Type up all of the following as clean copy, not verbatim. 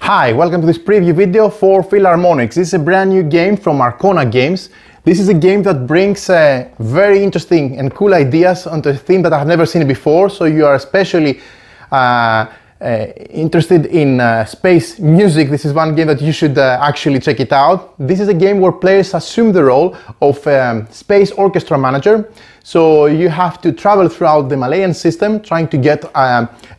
Hi, welcome to this preview video for Philharmonix. This is a brand new game from Arcona Games. This is a game that brings very interesting and cool ideas onto a theme that I've never seen before, so you are especially interested in space music. This is one game that you should actually check it out. This is a game where players assume the role of space orchestra manager. So you have to travel throughout the Malayan system trying to get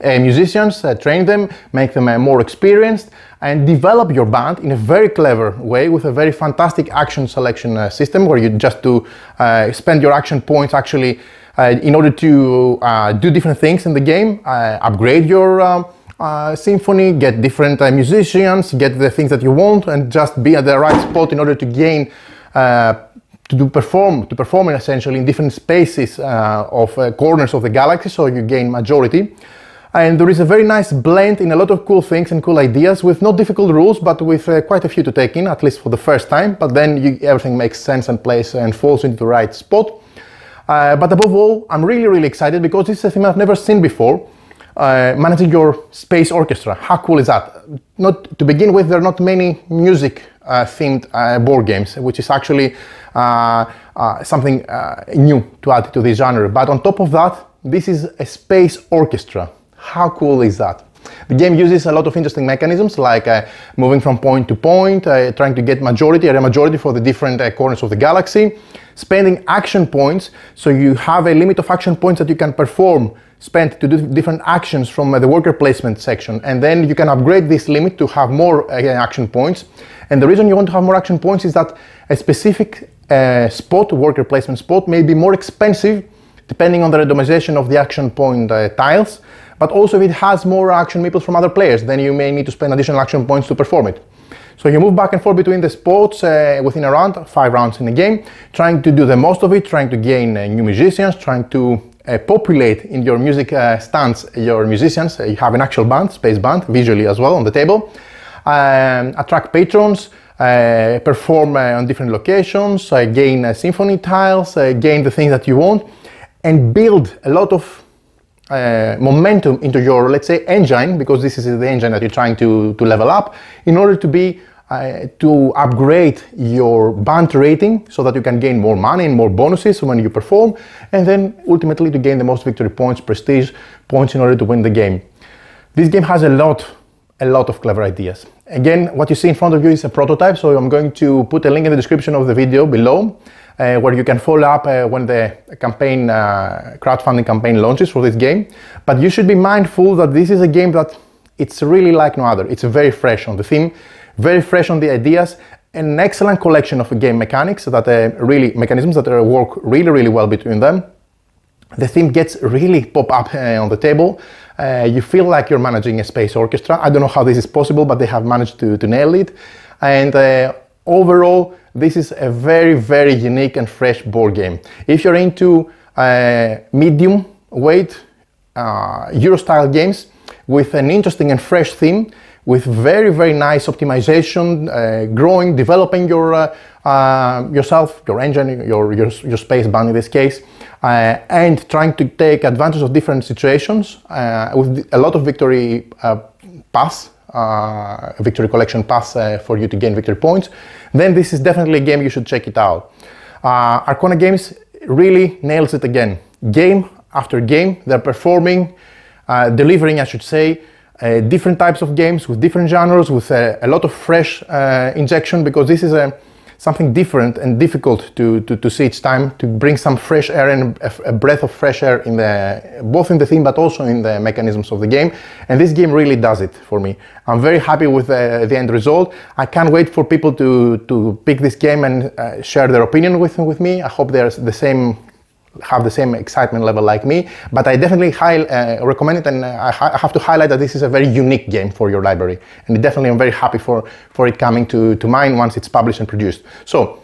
musicians, train them, make them more experienced, and develop your band in a very clever way with a very fantastic action selection system where you just do spend your action points actually in order to do different things in the game, upgrade your symphony, get different musicians, get the things that you want, and just be at the right spot in order to gain to perform essentially in different spaces of corners of the galaxy, so you gain majority. And there is a very nice blend in a lot of cool things and cool ideas with not difficult rules, but with quite a few to take in, at least for the first time. But then everything makes sense and plays and falls into the right spot. But above all, I'm really excited because this is a thing I've never seen before. Managing your space orchestra. How cool is that? Not to begin with, there are not many music themed board games, which is actually something new to add to this genre. But on top of that, this is a space orchestra. How cool is that? The game uses a lot of interesting mechanisms like moving from point to point, trying to get area majority for the different corners of the galaxy, spending action points, so you have a limit of action points that you can perform, spent to do different actions from the worker placement section, and then you can upgrade this limit to have more action points. And the reason you want to have more action points is that a specific spot, worker placement spot, may be more expensive depending on the randomization of the action point tiles, but also if it has more action meeples from other players, then you may need to spend additional action points to perform it. So you move back and forth between the spots within a round, 5 rounds in the game, trying to do the most of it, trying to gain new musicians, trying to populate in your music stands your musicians. You have an actual band, space band, visually as well on the table. Attract patrons, perform on different locations, gain symphony tiles, gain the things that you want, and build a lot of momentum into your, let's say, engine, because this is the engine that you're trying to level up, in order to be to upgrade your band rating so that you can gain more money and more bonuses when you perform, and then ultimately to gain the most victory points, prestige points in order to win the game. This game has a lot of clever ideas. Again, what you see in front of you is a prototype, so I'm going to put a link in the description of the video below where you can follow up when the campaign, crowdfunding campaign launches for this game. But you should be mindful that this is a game that it's really like no other. It's very fresh on the theme, very fresh on the ideas, an excellent collection of game mechanics that mechanisms that work really well between them. The theme gets really pop up on the table. You feel like you're managing a space orchestra. I don't know how this is possible, but they have managed to nail it. And overall, this is a very unique and fresh board game. If you're into medium weight Euro style games with an interesting and fresh theme, with very nice optimization, growing, developing your yourself, your engine, your space band in this case, and trying to take advantage of different situations with a lot of victory paths, victory collection paths for you to gain victory points, then this is definitely a game you should check it out. Arcona Games really nails it again. Game after game, they're performing, delivering, I should say, different types of games with different genres, with a lot of fresh injection, because this is something different and difficult to see each time, to bring some fresh air and a breath of fresh air in both in the theme but also in the mechanisms of the game. And this game really does it for me. I'm very happy with the end result. I can't wait for people to pick this game and share their opinion with me. I hope they're have the same excitement level like me, but I definitely recommend it, and I have to highlight that this is a very unique game for your library, and definitely I'm very happy for it coming to mine once it's published and produced. So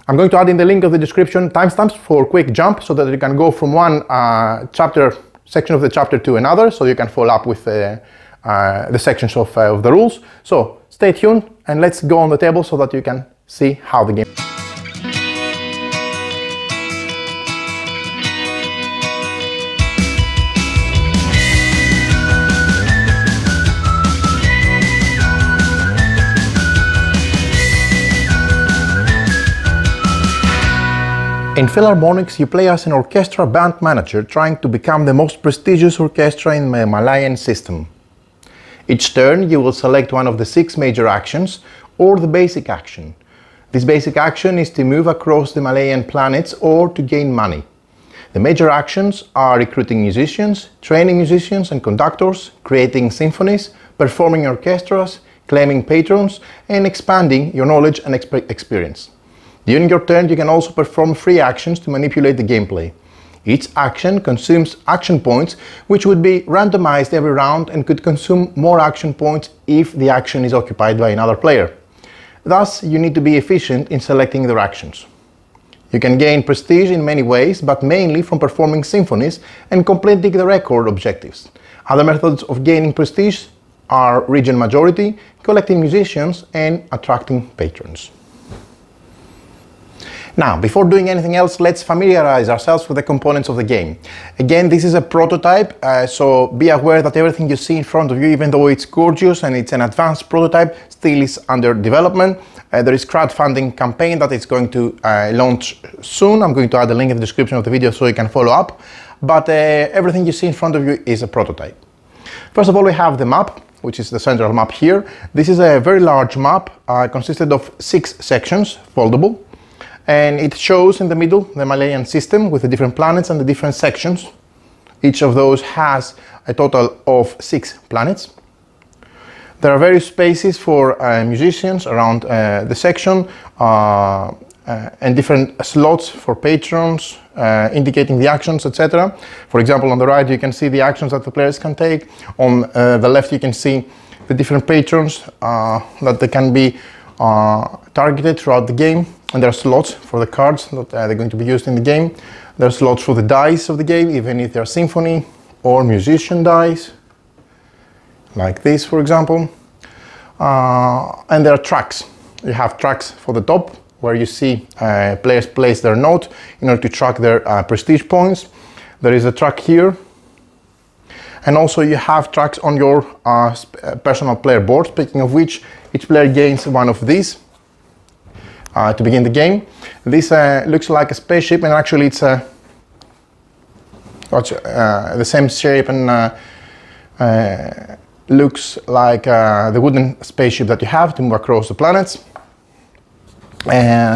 I'm going to add in the link of the description timestamps for quick jump, so that you can go from one section of the chapter to another, so you can follow up with the sections of the rules. So stay tuned and let's go on the table so that you can see how the game In Philharmonix, you play as an orchestra band manager trying to become the most prestigious orchestra in the Malayan system. Each turn you will select one of the 6 major actions or the basic action. This basic action is to move across the Malayan planets or to gain money. The major actions are recruiting musicians, training musicians and conductors, creating symphonies, performing orchestras, claiming patrons, and expanding your knowledge and experience. During your turn, you can also perform free actions to manipulate the gameplay. Each action consumes action points, which would be randomized every round and could consume more action points if the action is occupied by another player. Thus, you need to be efficient in selecting their actions. You can gain prestige in many ways, but mainly from performing symphonies and completing the record objectives. Other methods of gaining prestige are region majority, collecting musicians, and attracting patrons. Now, before doing anything else, let's familiarize ourselves with the components of the game. Again, this is a prototype, so be aware that everything you see in front of you, even though it's gorgeous and it's an advanced prototype, still is under development. There is crowdfunding campaign that is going to launch soon. I'm going to add a link in the description of the video so you can follow up. But everything you see in front of you is a prototype. First of all, we have the map, which is the central map here. This is a very large map, consisted of 6 sections, foldable. And it shows in the middle the Malayan system with the different planets and the different sections. Each of those has a total of 6 planets. There are various spaces for musicians around the section and different slots for patrons indicating the actions, etc. For example, on the right you can see the actions that the players can take. On the left you can see the different patrons that they can be targeted throughout the game. And there are slots for the cards that they're going to be used in the game. There are slots for the dice of the game, even if they're symphony or musician dice, like this, for example. And there are tracks. You have tracks for the top, where you see players place their note in order to track their prestige points. There is a track here. And also you have tracks on your personal player board, speaking of which, each player gains one of these. To begin the game. This looks like a spaceship, and actually it's the same shape and looks like the wooden spaceship that you have to move across the planets.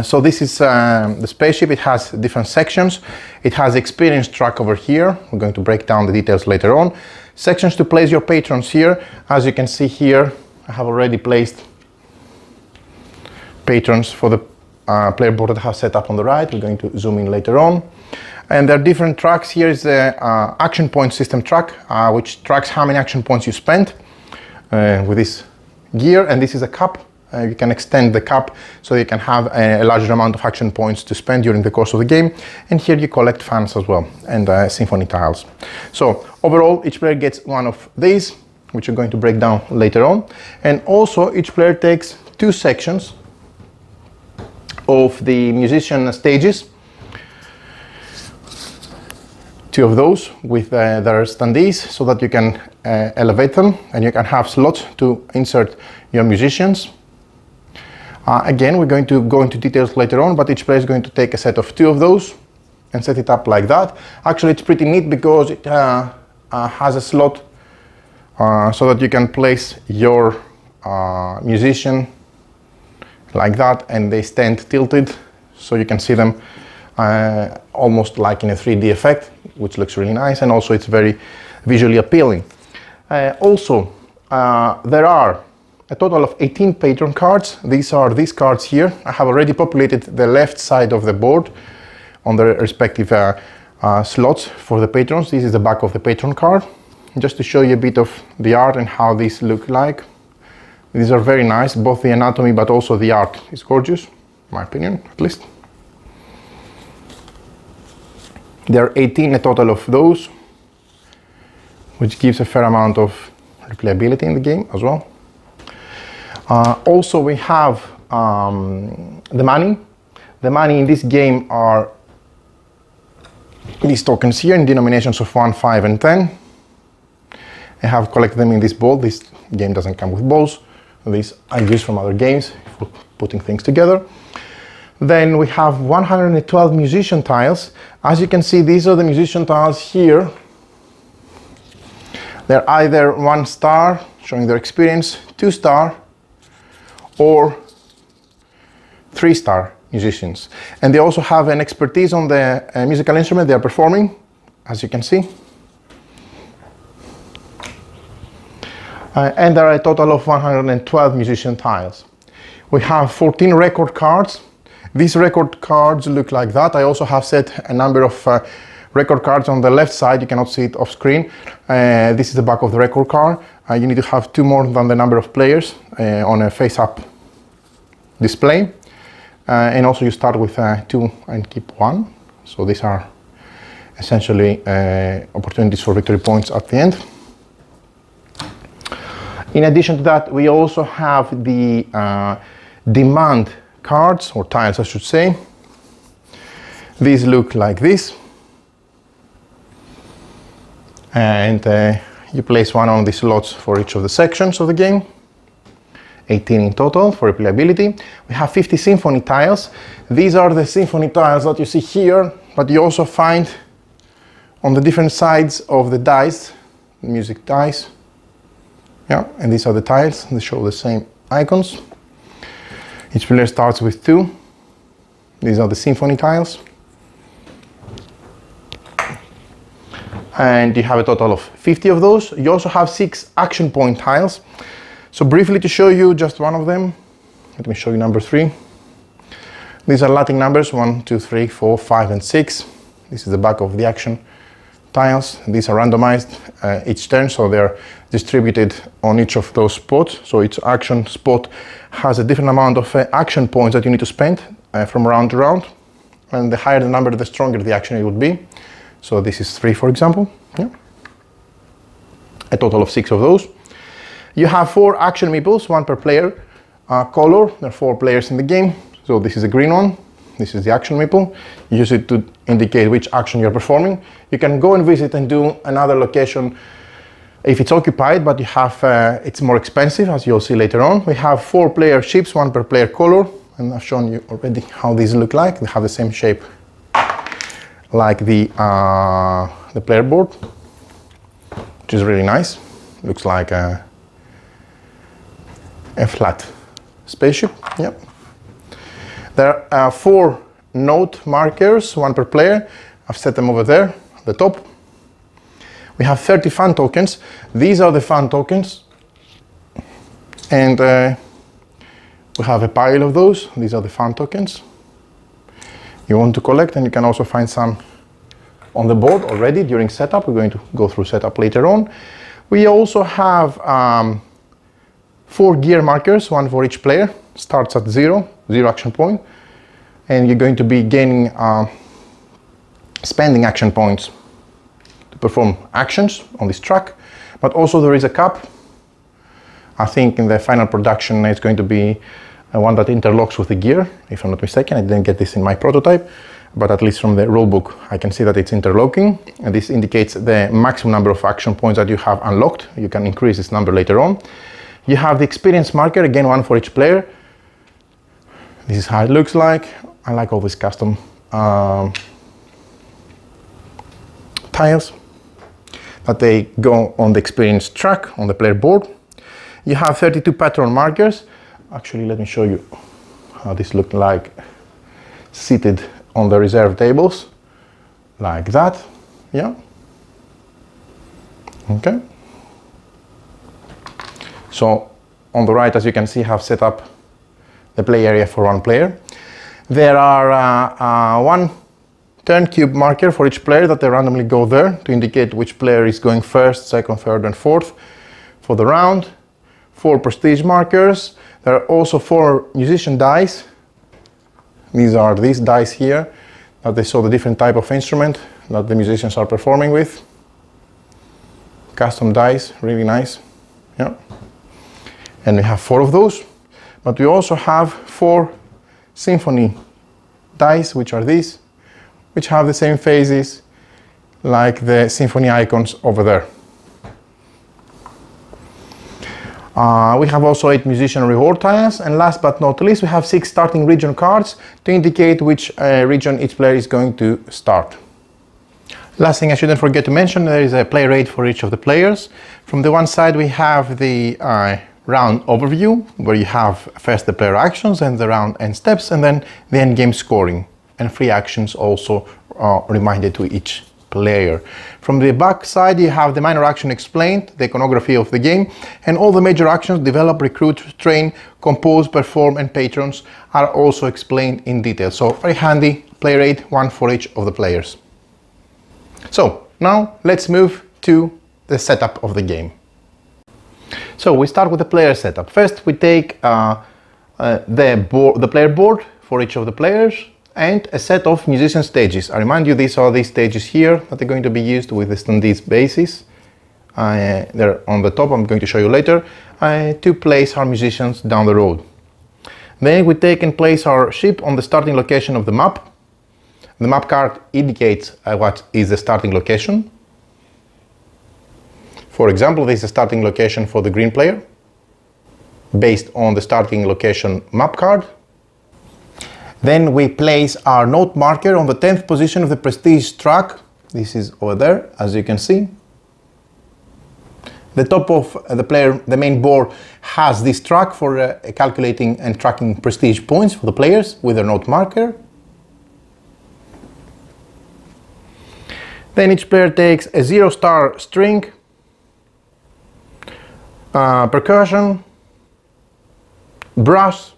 So this is the spaceship. It has different sections. It has experience track over here. We're going to break down the details later on. Sections to place your patrons here. As you can see here, I have already placed patrons for the player board that I have set up on the right. We're going to zoom in later on. And there are different tracks. Here is the action point system track, which tracks how many action points you spent with this gear. And this is a cup. You can extend the cup so you can have a larger amount of action points to spend during the course of the game. And here you collect fans as well, and symphony tiles. So overall, each player gets one of these, which we're going to break down later on. And also each player takes 2 sections of the musician stages, 2 of those with their standees, so that you can elevate them and you can have slots to insert your musicians. Again, we're going to go into details later on, but each player is going to take a set of 2 of those and set it up like that. Actually, it's pretty neat because it has a slot so that you can place your musician like that, and they stand tilted so you can see them almost like in a 3D effect, which looks really nice, and also it's very visually appealing. Also, there are a total of 18 patron cards. These are these cards here. I have already populated the left side of the board on the respective slots for the patrons. This is the back of the patron card, just to show you a bit of the art and how these look like. These are very nice, both the anatomy but also the art is gorgeous, in my opinion, at least. There are 18 a total of those, which gives a fair amount of replayability in the game as well. Also we have the money. The money in this game are these tokens here in denominations of 1, 5 and 10. I have collected them in this ball. This game doesn't come with balls. These I use from other games for putting things together. Then we have 112 musician tiles. As you can see, these are the musician tiles here. They're either 1 star, showing their experience, 2 star, or 3 star musicians. And they also have an expertise on the musical instrument they are performing, as you can see. And there are a total of 112 musician tiles. We have 14 record cards. These record cards look like that. I also have set a number of record cards on the left side. You cannot see it off screen. This is the back of the record card. You need to have 2 more than the number of players on a face-up display. And also you start with 2 and keep 1. So these are essentially opportunities for victory points at the end. In addition to that, we also have the demand cards, or tiles I should say. These look like this. And you place 1 on the slots for each of the sections of the game. 18 in total for replayability. We have 50 symphony tiles. These are the symphony tiles that you see here, but you also find on the different sides of the dice, music dice. Yeah, and these are the tiles. They show the same icons. Each player starts with 2. These are the symphony tiles. And you have a total of 50 of those. You also have 6 action point tiles. So briefly to show you just one of them, let me show you number 3. These are Latin numbers, 1, 2, 3, 4, 5, and 6. This is the back of the action tiles. These are randomized each turn, so they're distributed on each of those spots. So each action spot has a different amount of action points that you need to spend from round to round. And the higher the number, the stronger the action it would be. So this is 3, for example. Yeah. A total of 6 of those. You have 4 action meeples, 1 per player color. There are 4 players in the game. So this is a green one. This is the action meeple. You use it to indicate which action you're performing. You can go and visit and do another location if it's occupied, but you have it's more expensive, as you'll see later on. We have 4 player ships, 1 per player color, and I've shown you already how these look like. They have the same shape like the player board, which is really nice. Looks like a flat spaceship. Yep. There are 4 note markers, 1 per player. I've set them over there at the top. We have 30 fan tokens. These are the fan tokens. And we have a pile of those. These are the fan tokens you want to collect, and you can also find some on the board already during setup. We're going to go through setup later on. We also have 4 gear markers, 1 for each player. Starts at 0 action point, and you're going to be gaining spending action points to perform actions on this track. But also there is a cap. I think in the final production it's going to be one that interlocks with the gear, if I'm not mistaken. I didn't get this in my prototype, but at least from the rulebook I can see that it's interlocking, and this indicates the maximum number of action points that you have unlocked. You can increase this number later on. You have the experience marker, again 1 for each player. This is how it looks like. I like all these custom tiles that they go on the experience track on the player board. You have 32 patron markers. Actually, let me show you how this looks like seated on the reserve tables, like that. Yeah. Okay. So on the right, as you can see, I have set up the play area for 1 player. There are 1 turn cube marker for each player that they randomly go there to indicate which player is going first, second, third, and fourth for the round. 4 prestige markers. There are also 4 musician dice. These are these dice here that they show the different type of instrument that the musicians are performing with. Custom dice, really nice. Yeah. And we have 4 of those. But we also have 4 symphony dice, which are these, which have the same phases like the symphony icons over there. We have also 8 musician reward tiles, and last but not least we have 6 starting region cards to indicate which region each player is going to start. Last thing I shouldn't forget to mention, there is a play rate for each of the players. From the one side we have the round overview, where you have first the player actions and the round end steps, and then the end game scoring, and free actions also reminded to each player. From the back side you have the minor action explained, the iconography of the game, and all the major actions: develop, recruit, train, compose, perform, and patrons are also explained in detail. So very handy play rate, one for each of the players. So now let's move to the setup of the game. So we start with the player setup. First we take the player board for each of the players and a set of musician stages. I remind you, these are these stages here that are going to be used with the standees bases. They're on the top, I'm going to show you later, to place our musicians down the road. Then we take and place our ship on the starting location of the map. The map card indicates what is the starting location. For example, this is the starting location for the green player, based on the starting location map card. Then we place our note marker on the 10th position of the prestige track. This is over there, as you can see. The top of the main board has this track for calculating and tracking prestige points for the players with their note marker. Then each player takes a 0-star string, percussion, brass,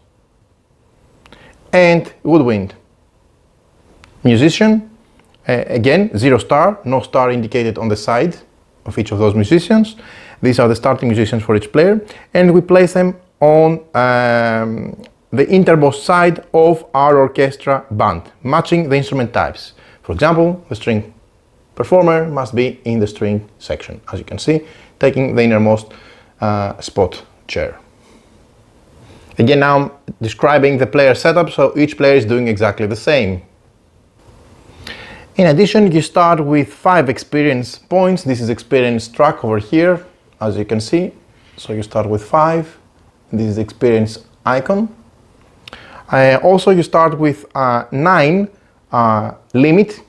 and woodwind. Musician, again 0-star, no star indicated on the side of each of those musicians. These are the starting musicians for each player, and we place them on the interboss side of our orchestra band, matching the instrument types. For example, the string performer must be in the string section, as you can see, taking the innermost spot chair. Again, now I'm describing the player setup, so each player is doing exactly the same. In addition, you start with 5 experience points. This is experience track over here, as you can see. So you start with 5. This is experience icon. Also, you start with 9 limit,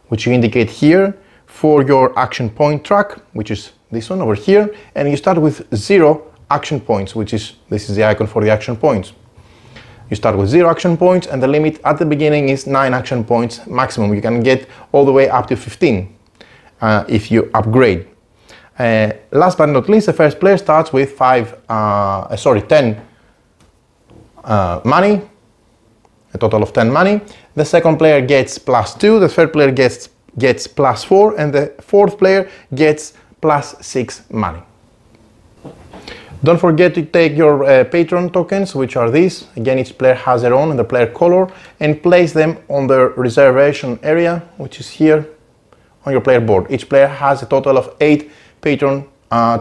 which you indicate here for your action point track, which is this one over here, and you start with 0 action points, this is the icon for the action points. You start with 0 action points, and the limit at the beginning is 9 action points maximum. You can get all the way up to 15 if you upgrade. Last but not least, the first player starts with 10 money, a total of 10 money. The second player gets +2, the third player gets +4, and the fourth player gets +6 money. Don't forget to take your patron tokens, which are these. Again, each player has their own and the player color, and place them on the reservation area, which is here on your player board. Each player has a total of 8 patron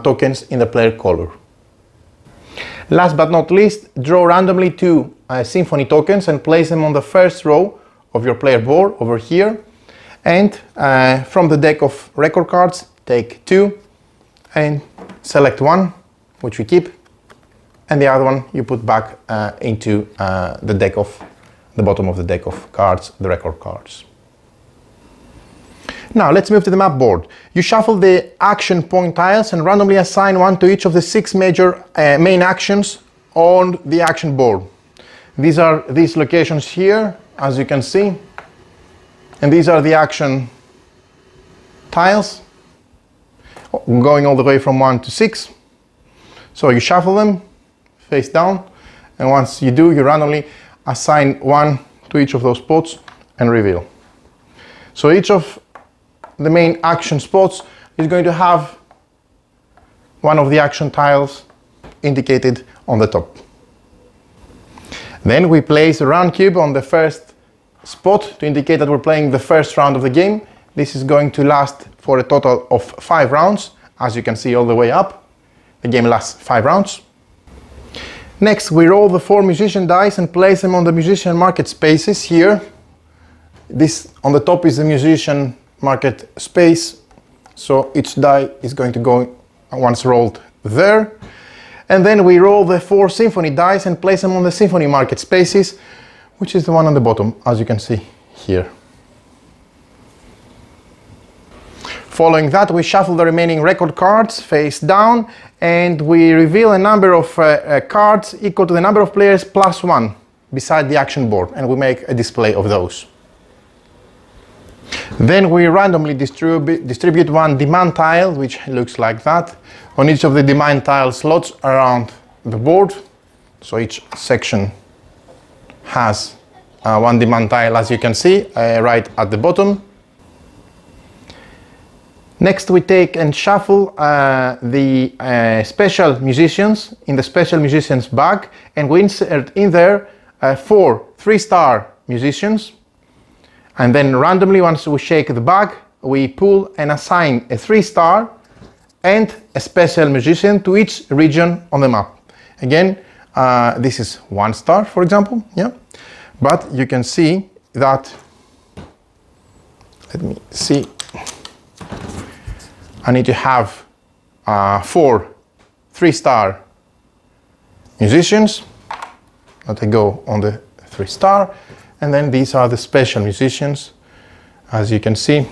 tokens in the player color. Last but not least, draw randomly 2 symphony tokens and place them on the first row of your player board over here. And from the deck of record cards, take 2 and select one, which we keep, and the other one you put back into the bottom of the deck of cards, the record cards. Now let's move to the map board. You shuffle the action point tiles and randomly assign one to each of the 6 major main actions on the action board. These are these locations here, as you can see, and these are the action tiles, going all the way from 1 to 6. So you shuffle them face down, and once you do, you randomly assign one to each of those spots and reveal. So each of the main action spots is going to have one of the action tiles indicated on the top. Then we place a round cube on the first spot to indicate that we're playing the first round of the game. This is going to last for a total of 5 rounds, as you can see all the way up. The game lasts 5 rounds. Next, we roll the 4 musician dice and place them on the musician market spaces here. This on the top is the musician market space, so each die is going to go once rolled there. And then we roll the 4 symphony dice and place them on the symphony market spaces, which is the one on the bottom, as you can see here. Following that, we shuffle the remaining record cards face down, and we reveal a number of cards equal to the number of players plus 1 beside the action board, and we make a display of those. Then we randomly distribute one demand tile, which looks like that, on each of the demand tile slots around the board. So each section has one demand tile, as you can see, right at the bottom. Next, we take and shuffle the special musicians in the special musicians bag, and we insert in there 4 3-star musicians. And then randomly, once we shake the bag, we pull and assign a 3-star and a special musician to each region on the map. Again, this is 1 star, for example, yeah. But you can see that, let me see, I need to have 4 3-star musicians that I go on the 3-star. And then these are the special musicians, as you can see.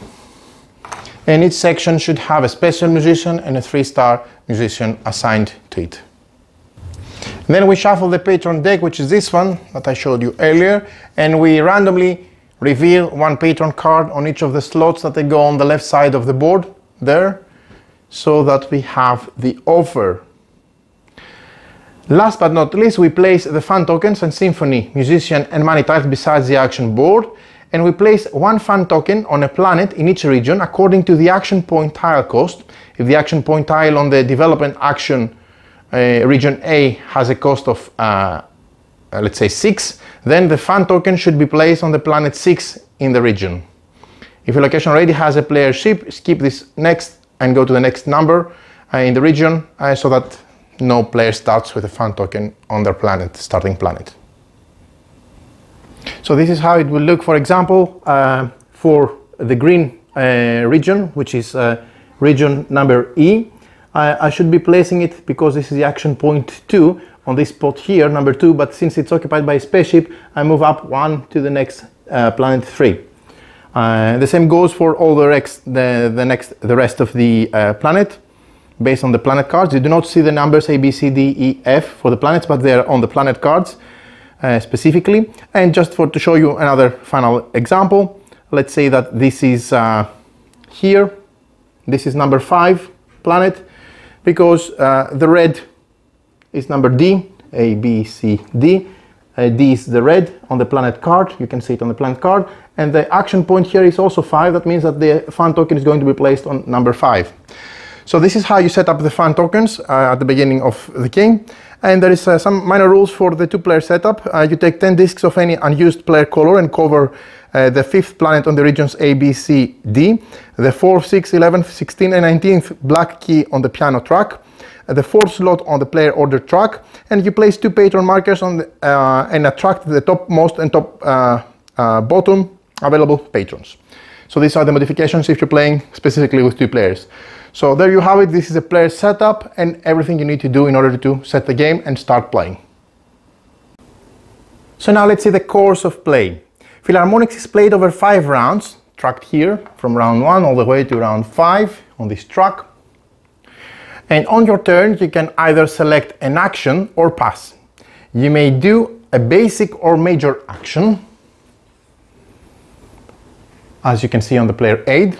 And each section should have a special musician and a 3-star musician assigned to it. And then we shuffle the Patron deck, which is this one that I showed you earlier, and we randomly reveal 1 Patron card on each of the slots that they go on the left side of the board there, so that we have the offer. Last but not least, we place the fan tokens and symphony, musician and money tiles besides the action board, and we place 1 fan token on a planet in each region according to the action point tile cost. If the action point tile on the development action region A has a cost of let's say 6, then the fan token should be placed on the planet 6 in the region. If your location already has a player ship, skip this next and go to the next number in the region, so that no player starts with a fan token on their planet, starting planet. So this is how it will look, for example, for the green region, which is region number E. I should be placing it, because this is the action point 2, on this spot here, number 2, but since it's occupied by a spaceship, I move up 1 to the next planet 3. The same goes for all the rest of the planet. Based on the planet cards, you do not see the numbers A, B, C, D, E, F for the planets, but they are on the planet cards specifically. And just to show you another final example, let's say that this is here, this is number 5 planet, because the red is number D, A, B, C, D. D is the red on the planet card, you can see it on the planet card, and the action point here is also 5, that means that the fan token is going to be placed on number 5. So this is how you set up the fan tokens at the beginning of the game. And there is some minor rules for the 2-player setup. You take 10 discs of any unused player color and cover the 5th planet on the regions A, B, C, D, the 4th, 6th, 11th, 16th and 19th black key on the piano track, the 4th slot on the player order track, and you place 2 Patron markers on the, and attract the topmost and bottom available patrons. So these are the modifications if you're playing specifically with 2 players. So there you have it. This is a player setup and everything you need to do in order to set the game and start playing. So now let's see the course of play. Philharmonix is played over 5 rounds, tracked here from round 1 all the way to round 5 on this track. And on your turn you can either select an action or pass. You may do a basic or major action, as you can see on the player aid.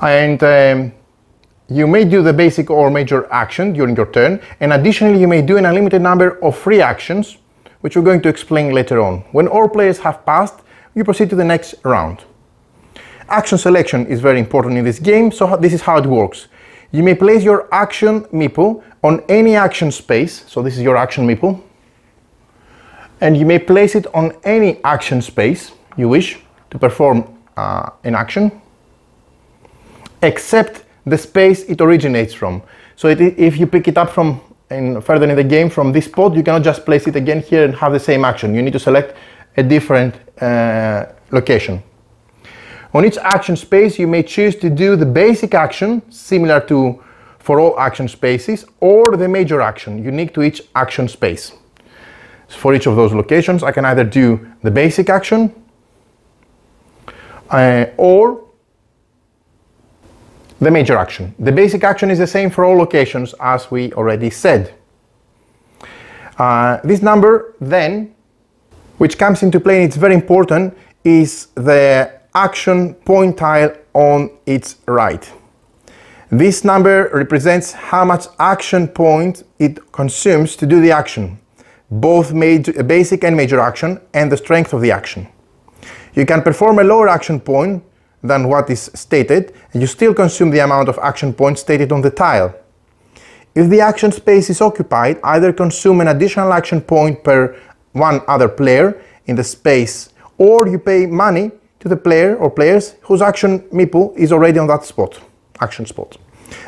And you may do the basic or major action during your turn, and additionally you may do an unlimited number of free actions, which we're going to explain later on. When all players have passed, you proceed to the next round. Action selection is very important in this game, so this is how it works. You may place your action meeple on any action space, so this is your action meeple, and you may place it on any action space you wish to perform an action, except the space it originates from. So if you pick it up from further in the game from this spot, you cannot just place it again here and have the same action. You need to select a different location. On each action space, you may choose to do the basic action, similar to for all action spaces, or the major action, unique to each action space. So for each of those locations, I can either do the basic action or the major action. The basic action is the same for all locations, as we already said. This number then, which comes into play, and it's very important, is the action point tile on its right. This number represents how much action point it consumes to do the action, both basic and major action, and the strength of the action. You can perform a lower action point than what is stated, and you still consume the amount of action points stated on the tile. If the action space is occupied, either consume an additional action point per one other player in the space, or you pay money to the player or players whose action meeple is already on that spot, action spot.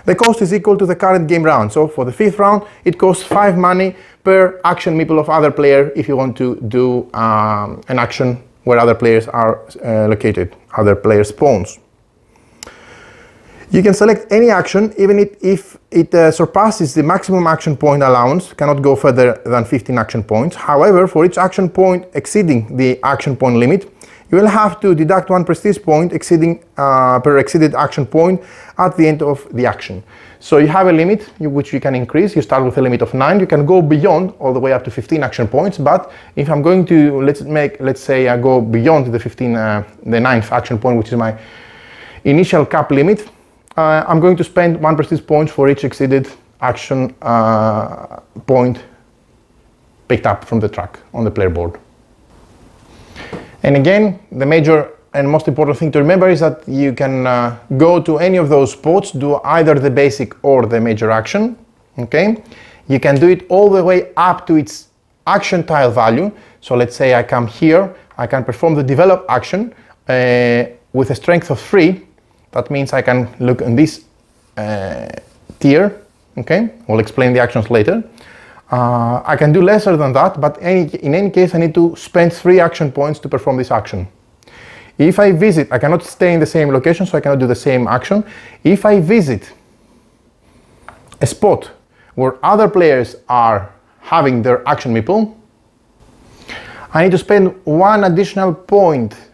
The cost is equal to the current game round. So for the 5th round, it costs 5 money per action meeple of other player if you want to do an action where other players are located, other players' spawns. You can select any action even if it surpasses the maximum action point allowance, cannot go further than 15 action points. However, for each action point exceeding the action point limit, you will have to deduct 1 prestige point per exceeded action point at the end of the action. So you have a limit which you can increase. You start with a limit of 9. You can go beyond all the way up to 15 action points. But if I'm going to let's say I go beyond the 9th action point, which is my initial cap limit, I'm going to spend 1 prestige point for each exceeded action point picked up from the track on the player board. And again, the major and most important thing to remember is that you can go to any of those spots, do either the basic or the major action. Okay, you can do it all the way up to its action tile value. So let's say I come here, I can perform the develop action with a strength of 3. That means I can look in this tier. Okay, we'll explain the actions later. I can do lesser than that, but in any case I need to spend 3 action points to perform this action. If I visit, I cannot stay in the same location, so I cannot do the same action. If I visit a spot where other players are having their action meeple, I need to spend 1 additional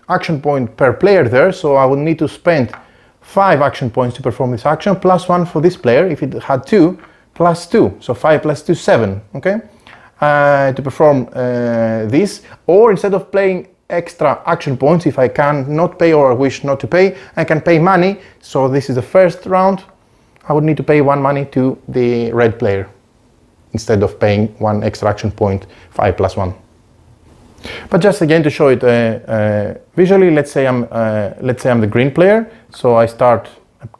action point per player there, so I would need to spend 5 action points to perform this action, plus 1 for this player if it had 2, plus 2, so 5 plus 2, 7, okay? To perform this, or instead of paying extra action points, if I can not pay or wish not to pay, I can pay money. So this is the first round, I would need to pay 1 money to the red player instead of paying 1 extra action point, 5 plus 1. But just again to show it visually, let's say I'm the green player. So I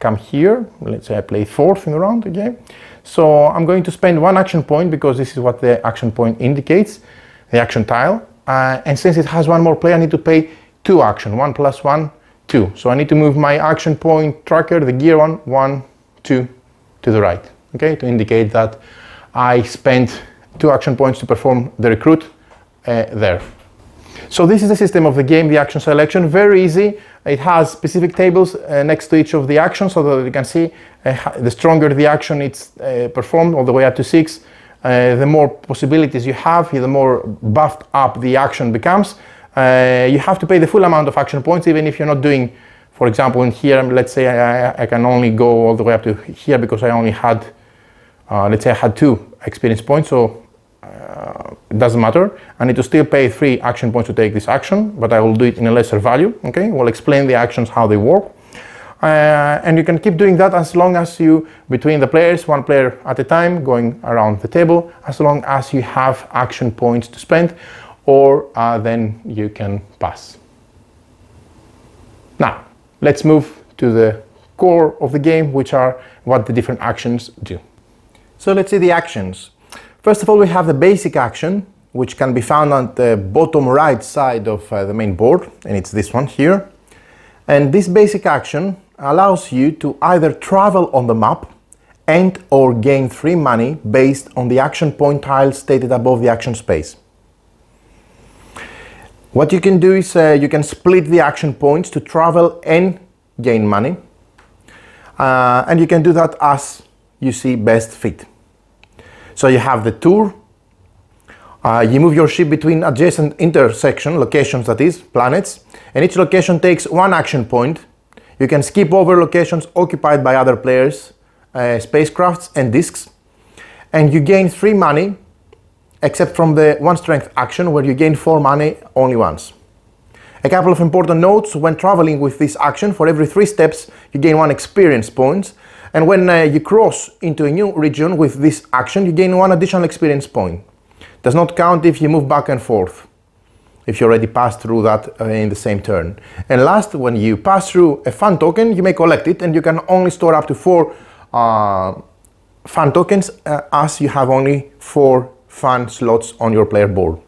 come here. Let's say I play 4th in the round again. So I'm going to spend 1 action point because this is what the action point indicates, the action tile. And since it has 1 more player, I need to pay 2 action, 1 plus 1, 2. So I need to move my action point tracker, the gear 1, 2 to the right, okay, to indicate that I spent 2 action points to perform the recruit there. So this is the system of the game, the action selection, very easy. It has specific tables next to each of the actions so that you can see the stronger the action it's performed, all the way up to 6. The more possibilities you have, the more buffed up the action becomes. You have to pay the full amount of action points, even if you're not doing, for example, in here, let's say I can only go all the way up to here because I only had, let's say I had 2 experience points, so it doesn't matter. I need to still pay 3 action points to take this action, but I will do it in a lesser value, okay? We'll explain the actions, how they work. And you can keep doing that as long as you, between the players, 1 player at a time, going around the table, as long as you have action points to spend, or then you can pass. Now, let's move to the core of the game, which are what the different actions do. So let's see the actions. First of all, we have the basic action, which can be found on the bottom right side of the main board, and it's this one here. And this basic action allows you to either travel on the map and or gain 3 money based on the action point tile stated above the action space. What you can do is you can split the action points to travel and gain money, and you can do that as you see best fit. So you have the tour, you move your ship between adjacent intersection locations, that is, planets, and each location takes one action point. You can skip over locations occupied by other players, spacecrafts and disks, and you gain 3 money, except from the 1 strength action where you gain 4 money only once. A couple of important notes: when traveling with this action, for every 3 steps you gain 1 experience point, and when you cross into a new region with this action you gain 1 additional experience point. Does not count if you move back and forth, if you already passed through that in the same turn. And last, when you pass through a fun token, you may collect it, and you can only store up to 4 fun tokens as you have only 4 fun slots on your player board.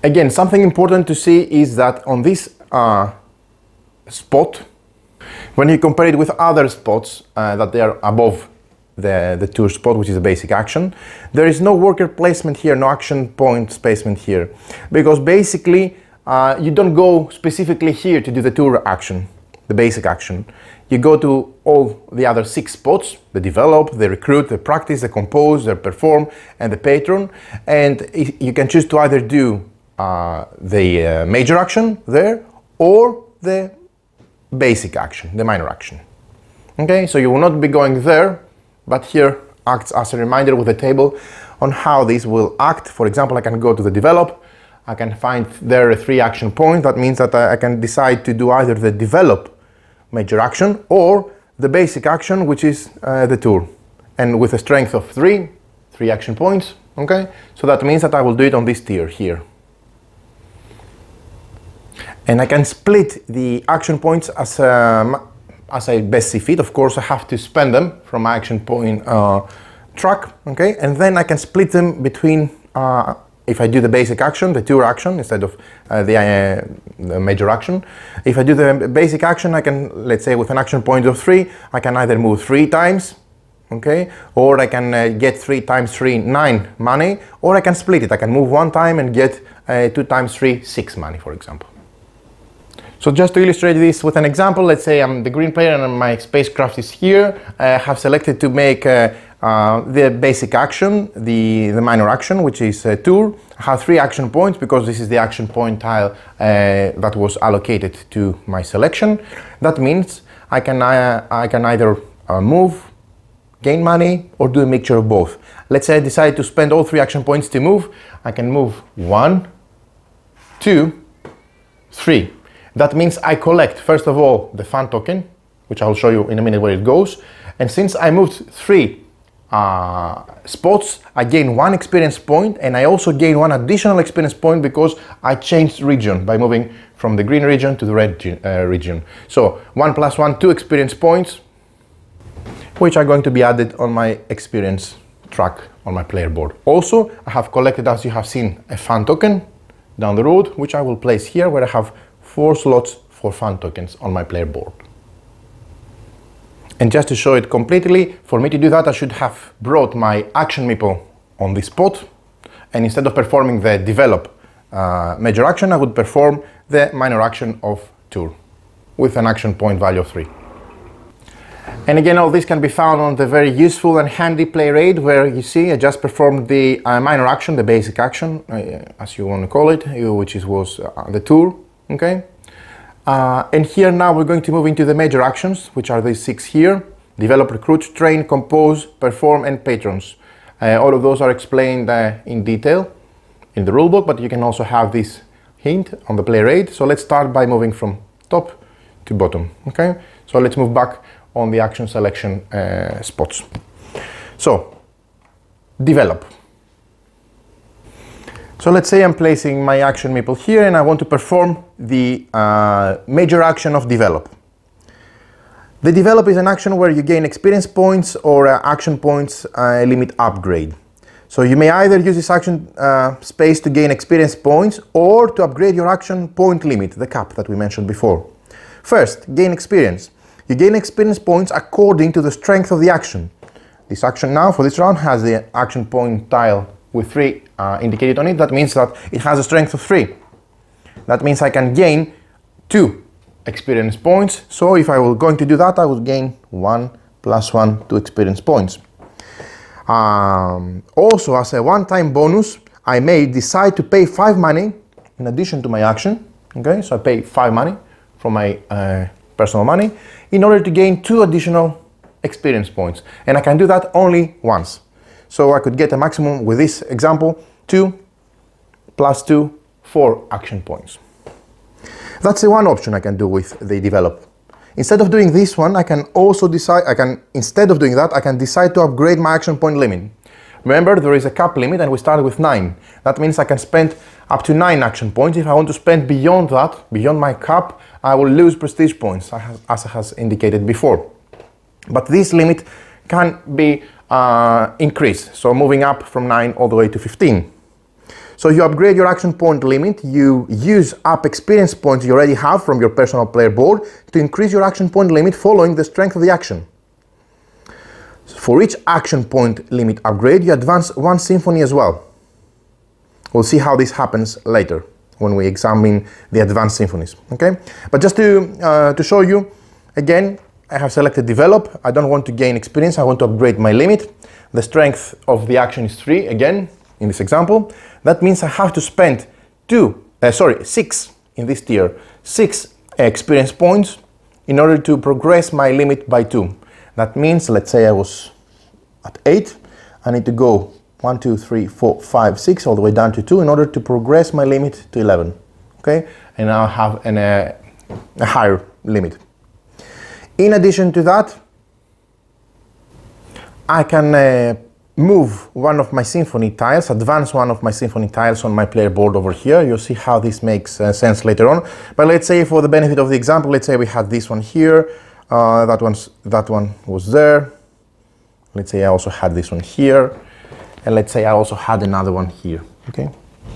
Again, something important to see is that on this spot, when you compare it with other spots that they are above the tour spot, which is a basic action, there is no worker placement here, no action point placement here, because basically you don't go specifically here to do the tour action, the basic action. You go to all the other 6 spots: the develop, the recruit, the practice, the compose, the perform, and the patron, and you can choose to either do the major action there or the basic action, the minor action. Okay, so you will not be going there, but here acts as a reminder with a table on how this will act. For example, I can go to the develop, I can find there a 3 action point. That means that I can decide to do either the develop major action or the basic action, which is the tour, and with a strength of 3 action points. Okay, so that means that I will do it on this tier here. And I can split the action points as I best see fit. Of course, I have to spend them from my action point track, okay? And then I can split them between, if I do the basic action, the tour action, instead of the major action. If I do the basic action, I can, let's say with an action point of 3, I can either move 3 times, okay? Or I can get 3 times 3, 9 money, or I can split it. I can move 1 time and get 2 times 3, 6 money, for example. So just to illustrate this with an example, let's say I'm the green player and my spacecraft is here. I have selected to make the basic action, the minor action, which is tour. I have 3 action points because this is the action point tile that was allocated to my selection. That means I can either move, gain money, or do a mixture of both. Let's say I decide to spend all 3 action points to move. I can move 1, 2, 3. That means I collect, first of all, the fun token, which I'll show you in a minute where it goes. And since I moved 3 spots, I gain 1 experience point, and I also gain 1 additional experience point because I changed region by moving from the green region to the red region. So 1 plus 1, 2 experience points, which are going to be added on my experience track on my player board. Also, I have collected, as you have seen, a fun token down the road, which I will place here where I have 4 slots for fun tokens on my player board. And just to show it completely, for me to do that, I should have brought my action meeple on this spot, and instead of performing the develop major action, I would perform the minor action of tour with an action point value of 3. And again, all this can be found on the very useful and handy player aid, where you see I just performed the minor action, the basic action, as you want to call it, which was the tour. Okay, and here now we're going to move into the major actions, which are these 6 here: develop, recruit, train, compose, perform, and patrons. All of those are explained in detail in the rulebook, but you can also have this hint on the player aid. So let's start by moving from top to bottom. Okay, so let's move back on the action selection spots. So, develop. So let's say I'm placing my action meeple here and I want to perform the major action of develop. The develop is an action where you gain experience points or action points limit upgrade. So you may either use this action space to gain experience points or to upgrade your action point limit, the cap that we mentioned before. First, gain experience. You gain experience points according to the strength of the action. This action now for this round has the action point tile with 3 indicated on it. That means that it has a strength of 3. That means I can gain 2 experience points. So if I were going to do that, I would gain 1 plus 1 to experience points. Also, as a one-time bonus, I may decide to pay 5 money in addition to my action. Okay, so I pay 5 money from my personal money in order to gain 2 additional experience points, and I can do that only once. So I could get a maximum, with this example, 2 plus 2, 4 action points. That's the one option I can do with the develop. Instead of doing this one, I can also decide, instead of doing that, I can decide to upgrade my action point limit. Remember, there is a cap limit and we start with 9. That means I can spend up to 9 action points. If I want to spend beyond that, beyond my cap, I will lose prestige points, as I has indicated before. But this limit can be increased, so moving up from 9 all the way to 15. So you upgrade your action point limit, you use up experience points you already have from your personal player board to increase your action point limit following the strength of the action. For each action point limit upgrade, you advance 1 symphony as well. We'll see how this happens later when we examine the advanced symphonies. Okay? But just to show you, again, I have selected develop. I don't want to gain experience, I want to upgrade my limit. The strength of the action is 3, again, in this example. That means I have to spend 6 in this tier, 6 experience points in order to progress my limit by 2. That means, let's say I was at 8, I need to go 1, 2, 3, 4, 5, 6, all the way down to 2 in order to progress my limit to 11. Okay, and now I have a higher limit. In addition to that, I can move one of my symphony tiles, advance one of my symphony tiles on my player board over here. You'll see how this makes sense later on. But let's say, for the benefit of the example, let's say we had this one here, that one was there. Let's say I also had this one here, and let's say I also had another one here. Okay,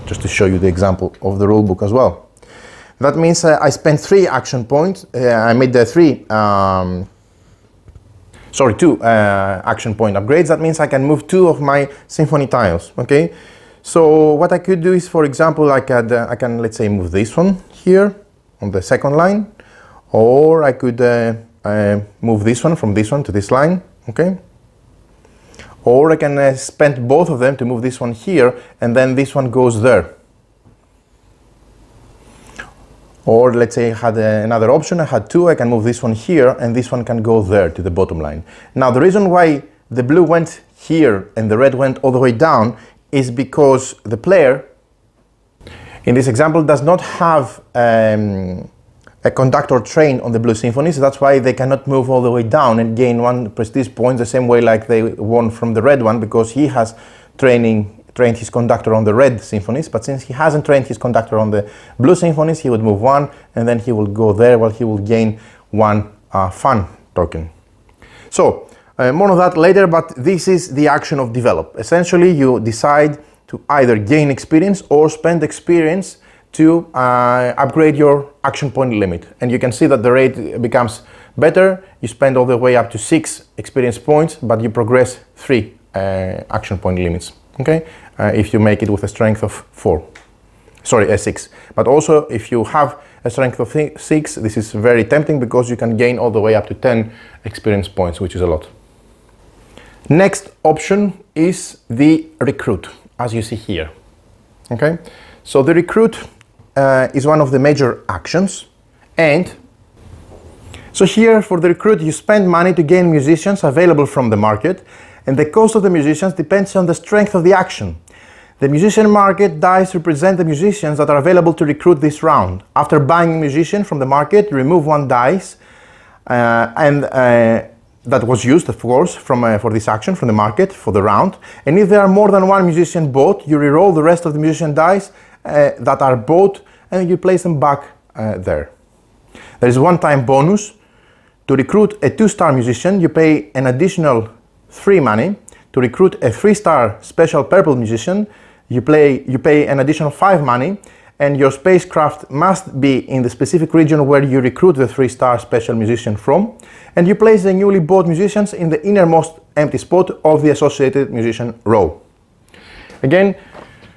just to show you the example of the rulebook as well. That means I spent 3 action points. I made the 2 action point upgrades. That means I can move 2 of my symphony tiles. Okay, so what I could do is, for example, I can let's say move this one here on the second line, or I could move this one from this one to this line. Okay, or I can spend both of them to move this one here, and then this one goes there. Or let's say I had another option, I had 2, I can move this one here, and this one can go there to the bottom line. Now, the reason why the blue went here and the red went all the way down is because the player, in this example, does not have a conductor trained on the blue symphonies. That's why they cannot move all the way down and gain 1 prestige point the same way like they won from the red one, because he has trained his conductor on the red symphonies. But since he hasn't trained his conductor on the blue symphonies, he would move 1 and then he will go there, while he will gain 1 fun token. So more of that later, but this is the action of develop. Essentially, you decide to either gain experience or spend experience to upgrade your action point limit. And you can see that the rate becomes better. You spend all the way up to 6 experience points, but you progress 3 action point limits. Okay, if you make it with a strength of 6. But also, if you have a strength of 6, this is very tempting, because you can gain all the way up to 10 experience points, which is a lot. Next option is the recruit, as you see here. Okay, so the recruit is one of the major actions, and so here for the recruit you spend money to gain musicians available from the market, and the cost of the musicians depends on the strength of the action. The musician market dice represent the musicians that are available to recruit this round. After buying a musician from the market, you remove 1 dice that was used, of course, for this action from the market for the round. And if there are more than 1 musician bought, you reroll the rest of the musician dice that are bought, and you place them back there. There is one-time bonus. To recruit a 2-star musician, you pay an additional 3 money. To recruit a 3-star special purple musician, you pay an additional 5 money, and your spacecraft must be in the specific region where you recruit the 3-star special musician from, and you place the newly bought musicians in the innermost empty spot of the associated musician row. Again,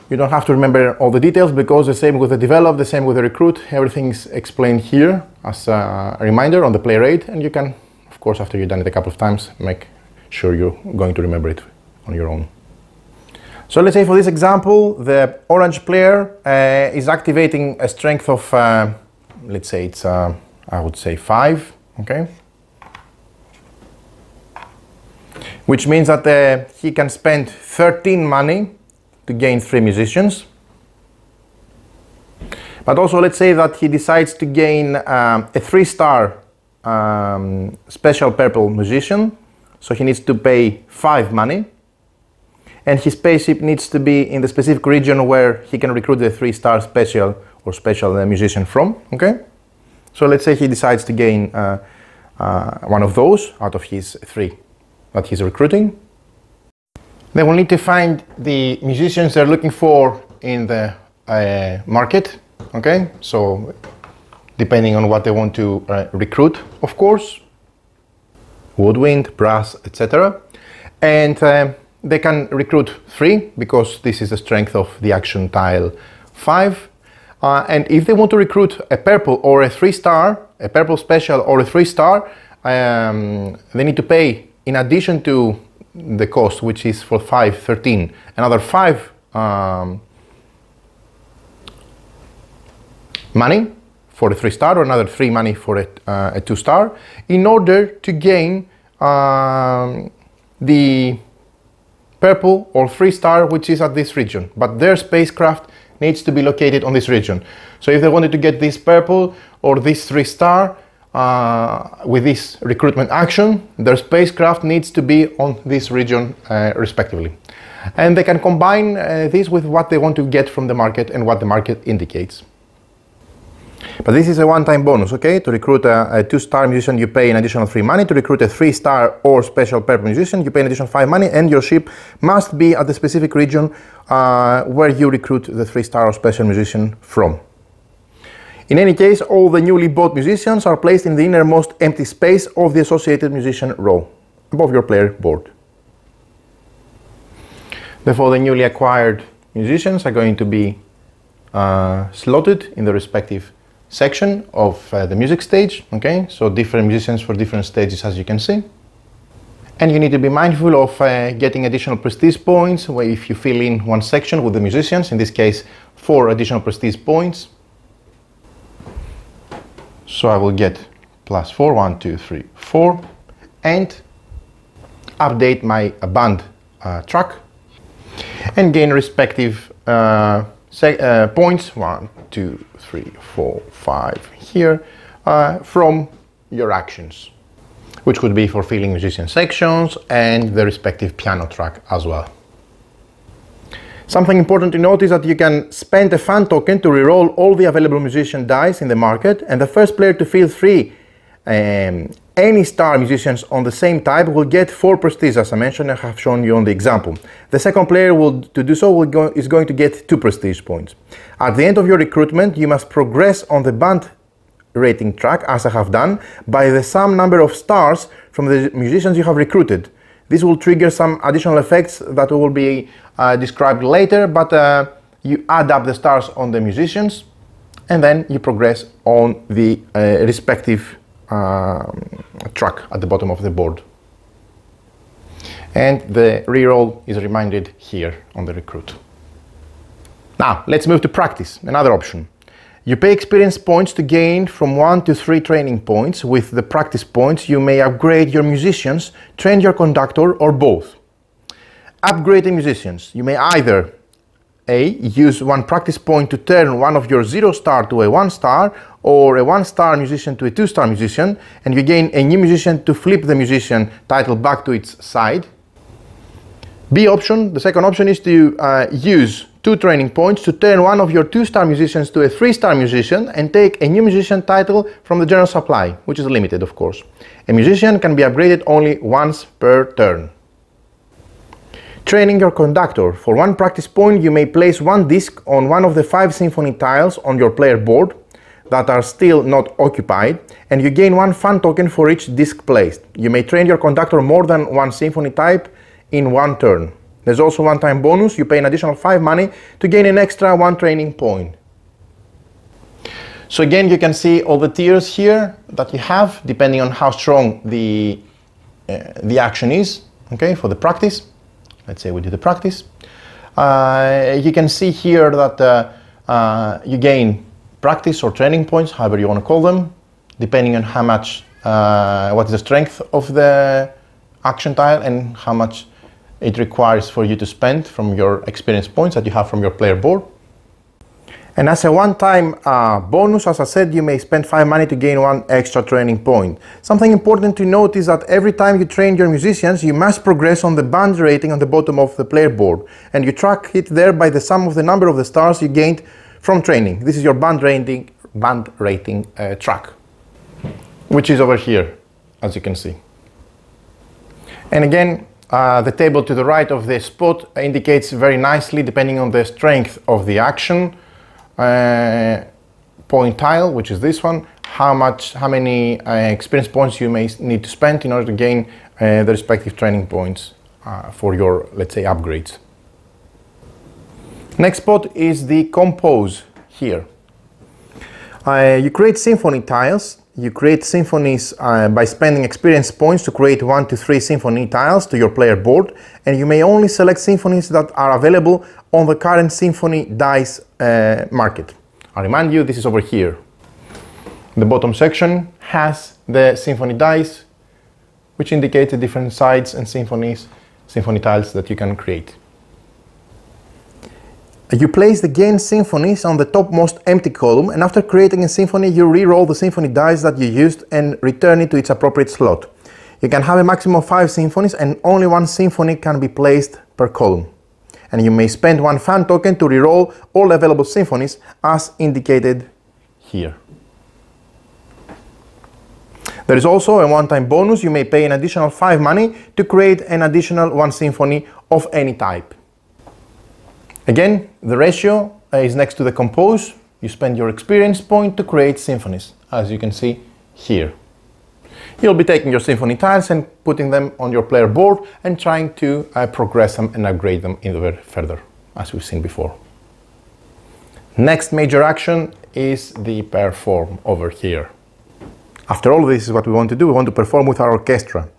you don't have to remember all the details, because the same with the develop, the same with the recruit, everything is explained here as a reminder on the play rate, and you can, of course, after you've done it a couple of times, make sure you're going to remember it on your own. So let's say for this example, the orange player is activating a strength of, let's say it's, I would say 5, okay? Which means that he can spend 13 money to gain 3 musicians. But also let's say that he decides to gain a 3-star special purple musician, so he needs to pay 5 money, and his spaceship needs to be in the specific region where he can recruit the 3-star special or special musician from, okay? So let's say he decides to gain one of those out of his 3 that he's recruiting. They will need to find the musicians they're looking for in the market, okay? So depending on what they want to recruit, of course, woodwind, brass, etc. And they can recruit 3 because this is the strength of the action tile 5. And if they want to recruit a purple or a 3-star, a purple special or a 3-star, they need to pay, in addition to the cost, which is for 5, 13, another 5 money for a 3-star or another 3 money for a 2-star in order to gain the purple or 3-star which is at this region, but their spacecraft needs to be located on this region. So if they wanted to get this purple or this 3-star with this recruitment action, their spacecraft needs to be on this region respectively. And they can combine this with what they want to get from the market and what the market indicates. But this is a one-time bonus, okay? To recruit a 2-star musician, you pay an additional 3 money. To recruit a 3-star or special purple musician, you pay an additional 5 money, and your ship must be at the specific region where you recruit the 3-star or special musician from. In any case, all the newly bought musicians are placed in the innermost empty space of the associated musician row, above your player board. Therefore, the newly acquired musicians are going to be slotted in the respective section of the music stage, okay? So different musicians for different stages, as you can see. And you need to be mindful of getting additional prestige points where if you fill in one section with the musicians, in this case 4 additional prestige points. So I will get +4, 1, 2, 3, 4, and update my band track and gain respective points, 1, 2, 3, 4, 5 here from your actions, which could be for filling musician sections and the respective piano track as well. Something important to note is that you can spend a fan token to reroll all the available musician dice in the market, and the first player to fill 3 any star musicians on the same type will get 4 prestige, as I mentioned and have shown you on the example. The second player is going to get 2 prestige points. At the end of your recruitment, you must progress on the band rating track, as I have done, by the sum number of stars from the musicians you have recruited. This will trigger some additional effects that will be described later, but you add up the stars on the musicians and then you progress on the respective track at the bottom of the board. And the reroll is reminded here on the recruit. Now, let's move to practice, another option. You pay experience points to gain from 1 to 3 training points. With the practice points, you may upgrade your musicians, train your conductor, or both. Upgrading musicians. You may either A. Use 1 practice point to turn one of your 0-star to a 1-star, or a 1-star musician to a 2-star musician, and you gain a new musician to flip the musician title back to its side. B option, the second option, is to use 2 training points to turn one of your 2-star musicians to a 3-star musician and take a new musician title from the general supply, which is limited, of course. A musician can be upgraded only once per turn. Training your conductor. For 1 practice point, you may place 1 disc on one of the 5 symphony tiles on your player board that are still not occupied, and you gain 1 fan token for each disc placed. You may train your conductor more than 1 symphony type in 1 turn. There's also one-time bonus. You pay an additional 5 money to gain an extra 1 training point. So again, you can see all the tiers here that you have, depending on how strong the action is, okay, for the practice. Let's say we do the practice. You can see here that you gain practice or training points, however you want to call them, depending on how much, what is the strength of the action tile and how much it requires for you to spend from your experience points that you have from your player board. And as a one-time bonus, as I said, you may spend 5 money to gain 1 extra training point. Something important to note is that every time you train your musicians, you must progress on the band rating on the bottom of the player board, and you track it there by the sum of the number of the stars you gained from training. This is your band rating track, which is over here, as you can see. And again, the table to the right of the spot indicates very nicely, depending on the strength of the action, point tile, which is this one, how many experience points you may need to spend in order to gain the respective training points for your, let's say, upgrades. Next spot is the compose here. You create symphony tiles. You create symphonies by spending experience points to create 1 to 3 symphony tiles to your player board, and you may only select symphonies that are available on the current symphony dice market. I remind you, this is over here. The bottom section has the symphony dice, which indicates the different sides and symphony tiles that you can create. You place the gained symphonies on the topmost empty column, and after creating a symphony, you re-roll the symphony dice that you used and return it to its appropriate slot. You can have a maximum of 5 symphonies, and only 1 symphony can be placed per column. And you may spend 1 fan token to re-roll all available symphonies as indicated here. There is also a one-time bonus. You may pay an additional 5 money to create an additional 1 symphony of any type. Again, the ratio is next to the compose. You spend your experience point to create symphonies, as you can see here. You'll be taking your symphony tiles and putting them on your player board and trying to progress them and upgrade them even further, as we've seen before. Next major action is the perform over here. After all, this is what we want to do. We want to perform with our orchestra.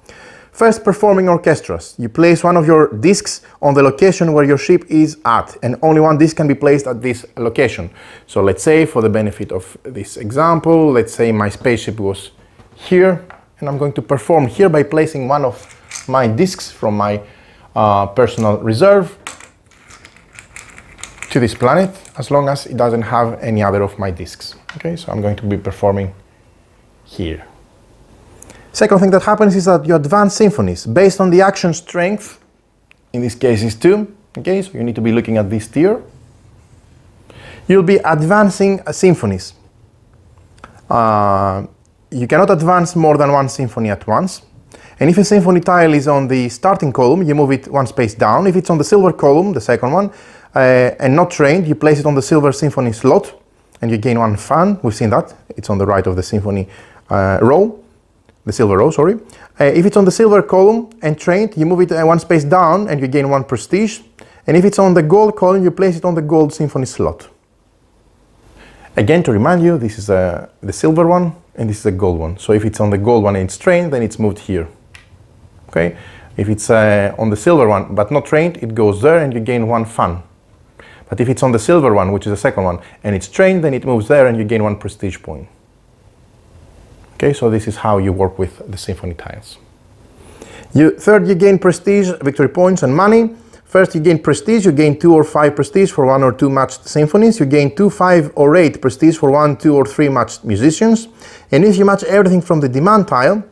First, performing orchestras. You place one of your discs on the location where your ship is at, and only 1 disc can be placed at this location. So let's say, for the benefit of this example, let's say my spaceship was here, and I'm going to perform here by placing one of my discs from my personal reserve to this planet, as long as it doesn't have any other of my discs. Okay, so I'm going to be performing here. Second thing that happens is that you advance symphonies based on the action strength. In this case is 2. Okay, so you need to be looking at this tier. You'll be advancing symphonies. You cannot advance more than 1 symphony at once. And if a symphony tile is on the starting column, you move it 1 space down. If it's on the silver column, the second one, and not trained, you place it on the silver symphony slot, and you gain 1 fan. We've seen that. It's on the right of the symphony row. The silver row, sorry. If it's on the silver column and trained, you move it 1 space down and you gain 1 prestige. And if it's on the gold column, you place it on the gold symphony slot. Again, to remind you, this is the silver one and this is the gold one. So if it's on the gold one and it's trained, then it's moved here. Okay. If it's on the silver one but not trained, it goes there and you gain 1 fan. But if it's on the silver one, which is the second one, and it's trained, then it moves there and you gain 1 prestige point. Okay, so this is how you work with the symphony tiles. Third, you gain prestige, victory points, and money. First, you gain prestige. You gain 2 or 5 prestige for 1 or 2 matched symphonies. You gain 2, 5, or 8 prestige for 1, 2, or 3 matched musicians. And if you match everything from the demand tile,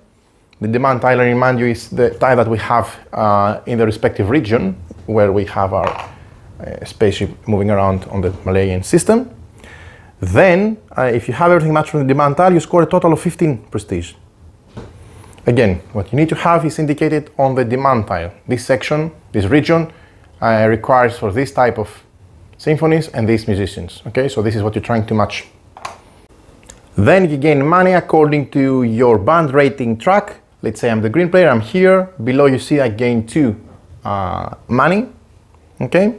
the demand tile, I remind you, is the tile that we have in the respective region where we have our spaceship moving around on the Malayan system. Then, if you have everything matched from the demand tile, you score a total of 15 prestige. Again, what you need to have is indicated on the demand tile. This section, this region, requires for this type of symphonies and these musicians. Okay, so this is what you're trying to match. Then you gain money according to your band rating track. Let's say I'm the green player, I'm here. Below you see I gain 2 money. Okay.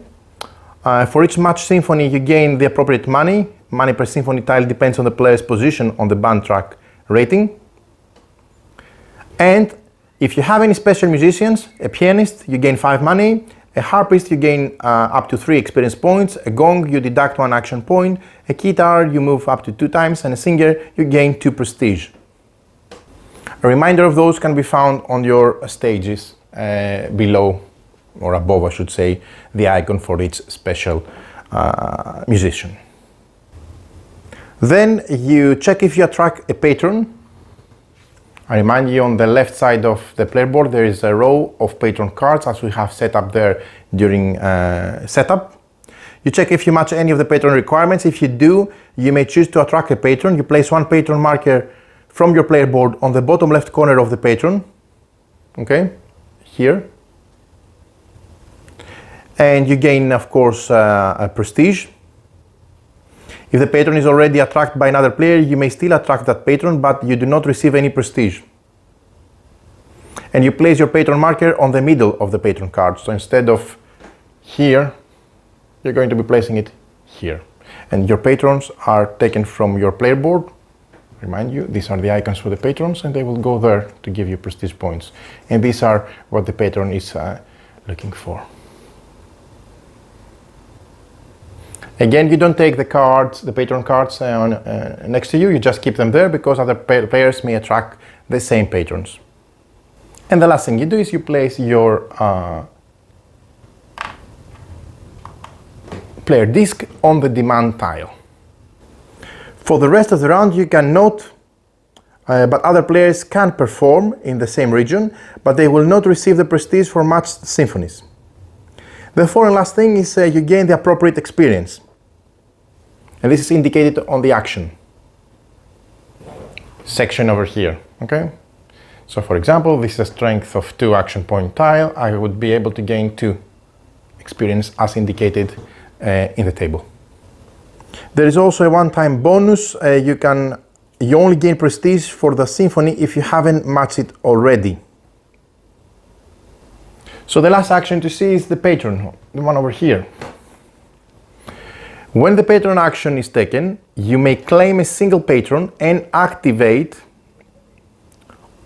For each match symphony, you gain the appropriate money money per symphony tile depends on the player's position on the band track rating. And if you have any special musicians, a pianist, you gain 5 money, a harpist, you gain up to 3 experience points, a gong, you deduct 1 action point, a guitar, you move up to 2 times, and a singer, you gain 2 prestige. A reminder of those can be found on your stages below, or above I should say, the icon for each special musician. Then you check if you attract a patron. I remind you, on the left side of the player board there is a row of patron cards as we have set up there during setup. You check if you match any of the patron requirements. If you do, you may choose to attract a patron. You place 1 patron marker from your player board on the bottom left corner of the patron, okay, here. And you gain, of course, a prestige. If the patron is already attracted by another player, you may still attract that patron, but you do not receive any prestige. And you place your patron marker on the middle of the patron card. So instead of here, you're going to be placing it here. And your patrons are taken from your player board. Remind you, these are the icons for the patrons, and they will go there to give you prestige points. And these are what the patron is looking for. Again, you don't take the cards, the patron cards next to you, you just keep them there because other players may attract the same patrons. And the last thing you do is you place your player disc on the demand tile. For the rest of the round you can note, but other players can perform in the same region, but they will not receive the prestige for matched symphonies. The fourth and last thing is you gain the appropriate experience. And this is indicated on the action section over here, okay? So for example, this is a strength of 2 action point tile. I would be able to gain 2 experience as indicated in the table. There is also a one-time bonus. You only gain prestige for the symphony if you haven't matched it already. So the last action to see is the patron, the one over here. When the patron action is taken, you may claim a single patron and activate,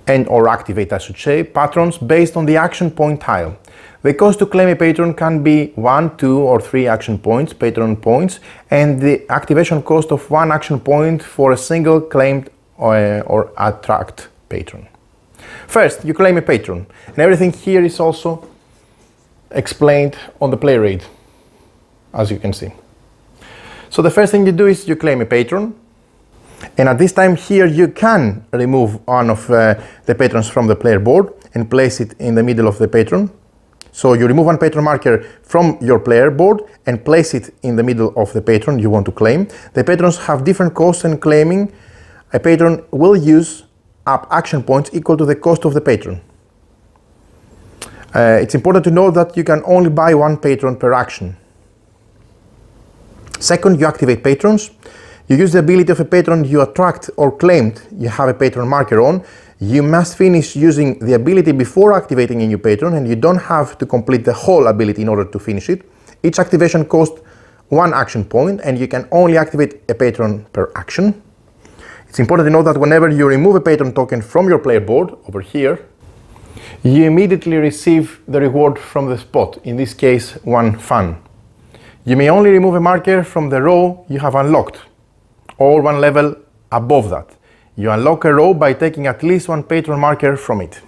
I should say, patrons based on the action point tile. The cost to claim a patron can be 1, 2 or 3 action points, patron points, and the activation cost of 1 action point for a single claimed or attract patron. First, you claim a patron, and everything here is also explained on the player aid, as you can see. So the first thing you do is you claim a patron, and at this time here you can remove one of the patrons from the player board and place it in the middle of the patron. So you remove 1 patron marker from your player board and place it in the middle of the patron you want to claim. The patrons have different costs, and claiming a patron will use up action points equal to the cost of the patron. It's important to note that you can only buy 1 patron per action. Second, you activate patrons. You use the ability of a patron you attract or claimed you have a patron marker on. You must finish using the ability before activating a new patron, and you don't have to complete the whole ability in order to finish it. Each activation costs 1 action point, and you can only activate a patron per action. It's important to note that whenever you remove a patron token from your player board, over here, you immediately receive the reward from the spot, in this case 1 fun. You may only remove a marker from the row you have unlocked, or 1 level above that. You unlock a row by taking at least 1 patron marker from it.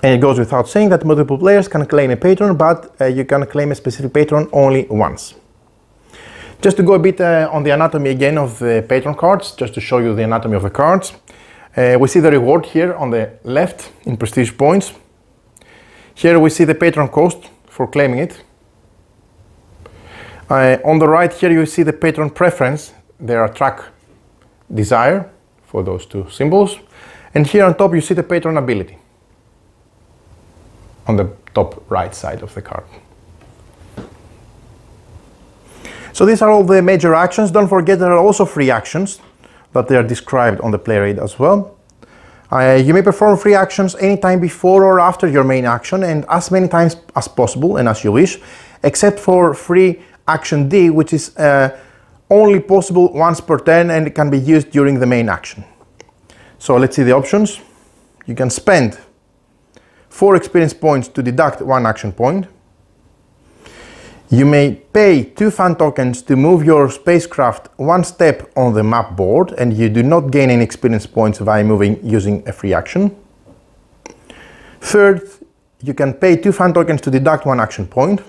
And it goes without saying that multiple players can claim a patron, but you can claim a specific patron only once. Just to go a bit on the anatomy again of the patron cards, just to show you the anatomy of the cards. We see the reward here on the left in prestige points. Here we see the patron cost for claiming it. On the right here you see the patron preference, their attract desire for those 2 symbols. And here on top you see the patron ability on the top right side of the card. So these are all the major actions. Don't forget there are also free actions that they are described on the player aid as well. You may perform free actions anytime before or after your main action, and as many times as possible and as you wish, except for free action D, which is only possible once per turn and it can be used during the main action. So let's see the options. You can spend 4 experience points to deduct 1 action point. You may pay 2 fan tokens to move your spacecraft 1 step on the map board, and you do not gain any experience points by moving using a free action. Third, you can pay 2 fan tokens to deduct 1 action point.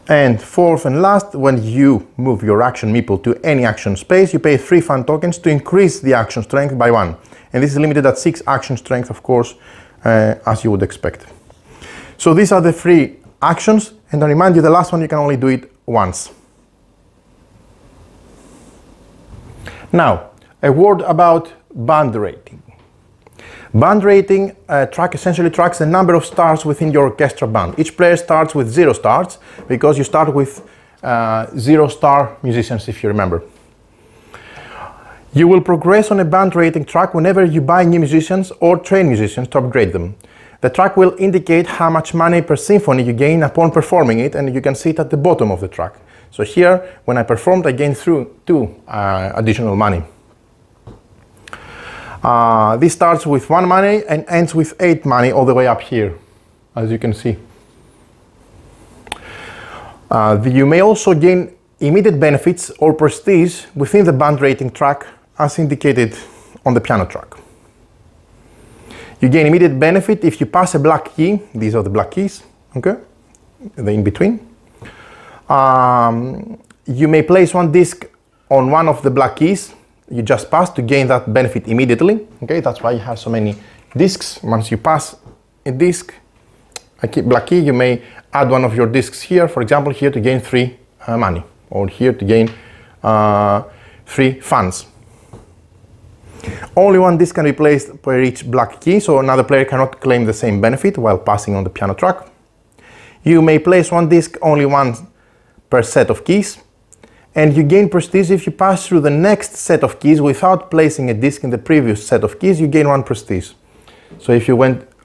And fourth and last, when you move your action meeple to any action space, you pay 3 fan tokens to increase the action strength by 1. And this is limited at 6 action strength, of course, as you would expect. So these are the 3 actions, and I remind you the last one you can only do it once. Now, a word about band rating. Band rating essentially tracks the number of stars within your orchestra band. Each player starts with 0 stars because you start with 0-star musicians, if you remember. You will progress on a band rating track whenever you buy new musicians or train musicians to upgrade them. The track will indicate how much money per symphony you gain upon performing it, and you can see it at the bottom of the track. So here, when I performed, I gained through 2 additional money. This starts with 1 money and ends with 8 money all the way up here, as you can see. You may also gain immediate benefits or prestige within the band rating track as indicated on the piano track. You gain immediate benefit if you pass a black key. These are the black keys, okay? The in between. You may place 1 disc on one of the black keys you just passed to gain that benefit immediately. Okay, that's why you have so many discs. Once you pass a disc, a black key, you may add 1 of your discs here, for example, here to gain 3 money, or here to gain 3 fans. Only 1 disc can be placed per each black key, so another player cannot claim the same benefit while passing on the piano track. You may place 1 disc only once per set of keys. And you gain prestige if you pass through the next set of keys without placing a disc in the previous set of keys. You gain 1 prestige. So if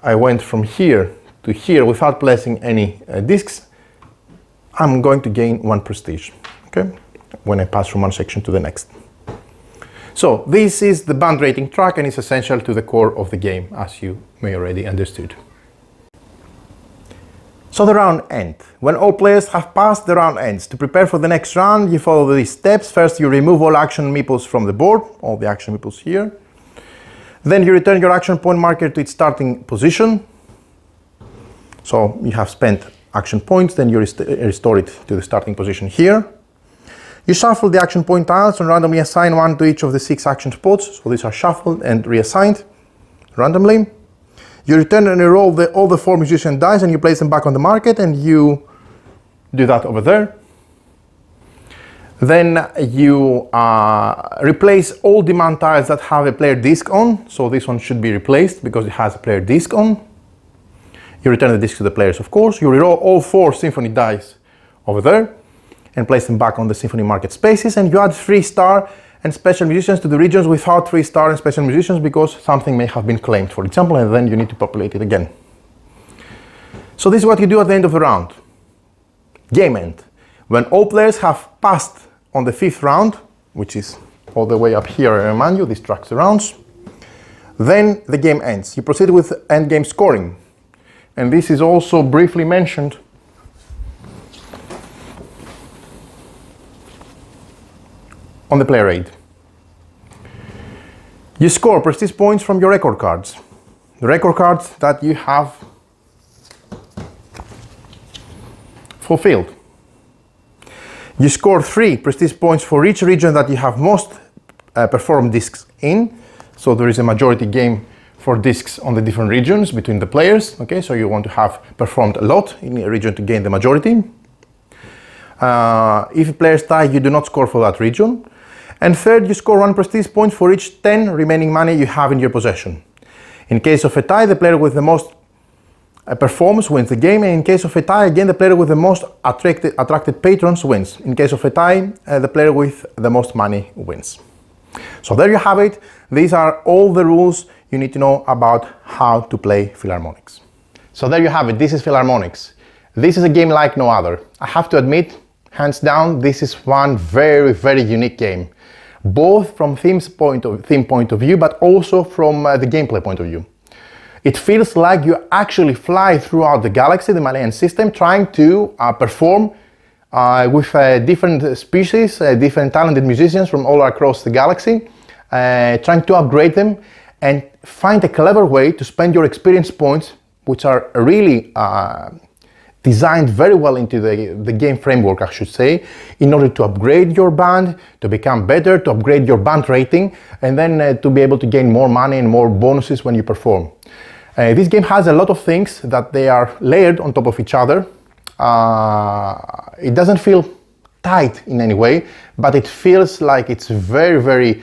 I went from here to here without placing any discs, I'm going to gain 1 prestige, okay, when I pass from one section to the next. So this is the band rating track, and it's essential to the core of the game, as you may already understood. So the round end. When all players have passed, the round ends. To prepare for the next round, you follow these steps. First, you remove all action meeples from the board, all the action meeples here. Then you return your action point marker to its starting position. So you have spent action points, then you restore it to the starting position here. You shuffle the action point tiles and randomly assign 1 to each of the 6 action spots. So these are shuffled and reassigned randomly. You return and roll all the 4 musician dice and you place them back on the market, and you do that over there. Then you replace all demand tiles that have a player disc on. So this one should be replaced because it has a player disc on. You return the disc to the players, of course. You reroll all 4 symphony dice over there and place them back on the symphony market spaces, and you add 3-star and special musicians to the regions without 3-star and special musicians because something may have been claimed, for example, and then you need to populate it again. So this is what you do at the end of the round. Game end. When all players have passed on the 5th round, which is all the way up here, I remind you, this tracks the rounds, then the game ends. You proceed with end game scoring. And this is also briefly mentioned on the player aid. You score prestige points from your record cards. The record cards that you have fulfilled. You score 3 prestige points for each region that you have most performed discs in. So there is a majority game for discs on the different regions between the players. Okay, so you want to have performed a lot in a region to gain the majority. If players tie, you do not score for that region. And third, you score 1 prestige point for each 10 remaining money you have in your possession. In case of a tie, the player with the most performance wins the game, and in case of a tie, again, the player with the most attracted patrons wins. In case of a tie, the player with the most money wins. So there you have it. These are all the rules you need to know about how to play Philharmonix. So there you have it. This is Philharmonix. This is a game like no other. I have to admit, hands down, this is one very, very unique game, both from theme point of view, but also from the gameplay point of view. It feels like you actually fly throughout the galaxy, the Malayan system, trying to perform with different species, different talented musicians from all across the galaxy, trying to upgrade them and find a clever way to spend your experience points, which are really designed very well into the game framework, I should say, in order to upgrade your band, to become better, to upgrade your band rating, and then to be able to gain more money and more bonuses when you perform. This game has a lot of things that they are layered on top of each other. It doesn't feel tight in any way, but it feels like it's very, very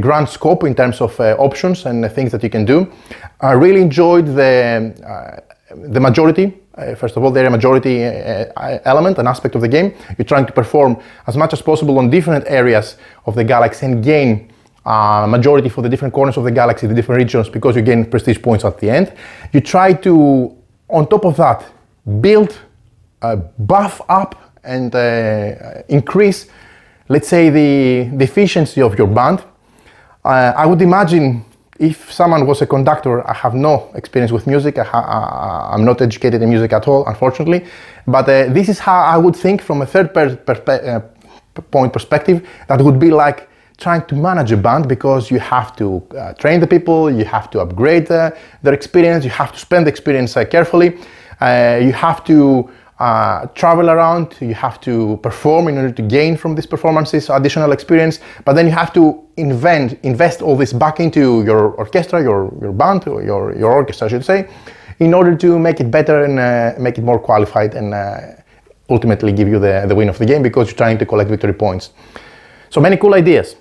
grand scope in terms of options and things that you can do. I really enjoyed the majority. First of all, there is a majority element, an aspect of the game. You're trying to perform as much as possible on different areas of the galaxy and gain majority for the different corners of the galaxy, the different regions, because you gain prestige points at the end. You try to, on top of that, build, buff up and increase, let's say, the efficiency of your band. I would imagine if someone was a conductor, I have no experience with music, I'm not educated in music at all, unfortunately, but this is how I would think from a third point perspective, that would be like trying to manage a band, because you have to train the people, you have to upgrade their experience, you have to spend the experience carefully, you have to travel around, you have to perform in order to gain from these performances additional experience, but then you have to invest all this back into your orchestra, your band, or your orchestra, I should say, in order to make it better and make it more qualified and ultimately give you the win of the game, because you're trying to collect victory points. So many cool ideas,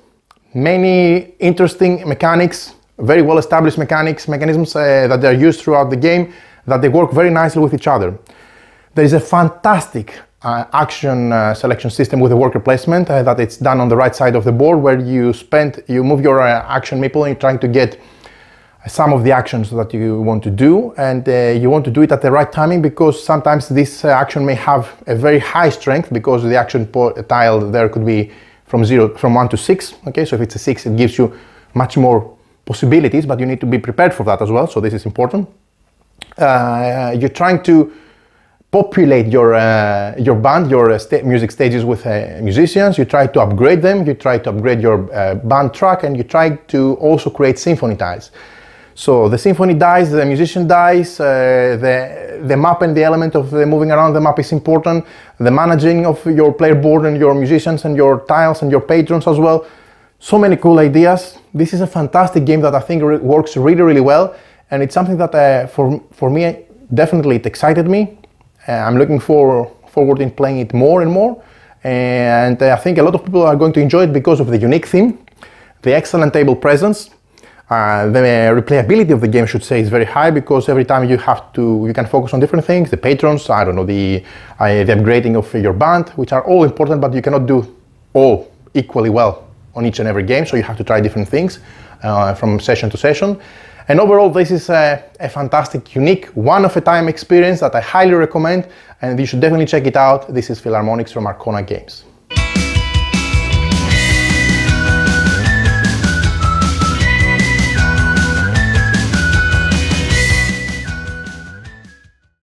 many interesting mechanics, very well established mechanisms that they are used throughout the game, that they work very nicely with each other. There is a fantastic action selection system with a worker placement that it's done on the right side of the board, where you move your action meeple and you're trying to get some of the actions that you want to do, and you want to do it at the right timing, because sometimes this action may have a very high strength, because the action tile there could be from 1 to 6. Okay, so if it's a 6, it gives you much more possibilities, but you need to be prepared for that as well, so this is important. You're trying to populate your band, your music stages with musicians. You try to upgrade them, you try to upgrade your band track, and you try to also create symphony tiles. So the symphony dies, the musician dies, the map and the element of the moving around the map is important, the managing of your player board and your musicians and your tiles and your patrons as well. So many cool ideas. This is a fantastic game that I think works really, really well, and it's something that for me, definitely it excited me. I'm looking forward in playing it more and more, and I think a lot of people are going to enjoy it because of the unique theme, the excellent table presence, the replayability of the game, I should say, is very high, because every time you can focus on different things, the patrons, I don't know, the upgrading of your band, which are all important, but you cannot do all equally well on each and every game, so you have to try different things from session to session. And overall, this is a fantastic, unique, one-of-a-time experience that I highly recommend, and you should definitely check it out. This is Philharmonix from Arcona Games.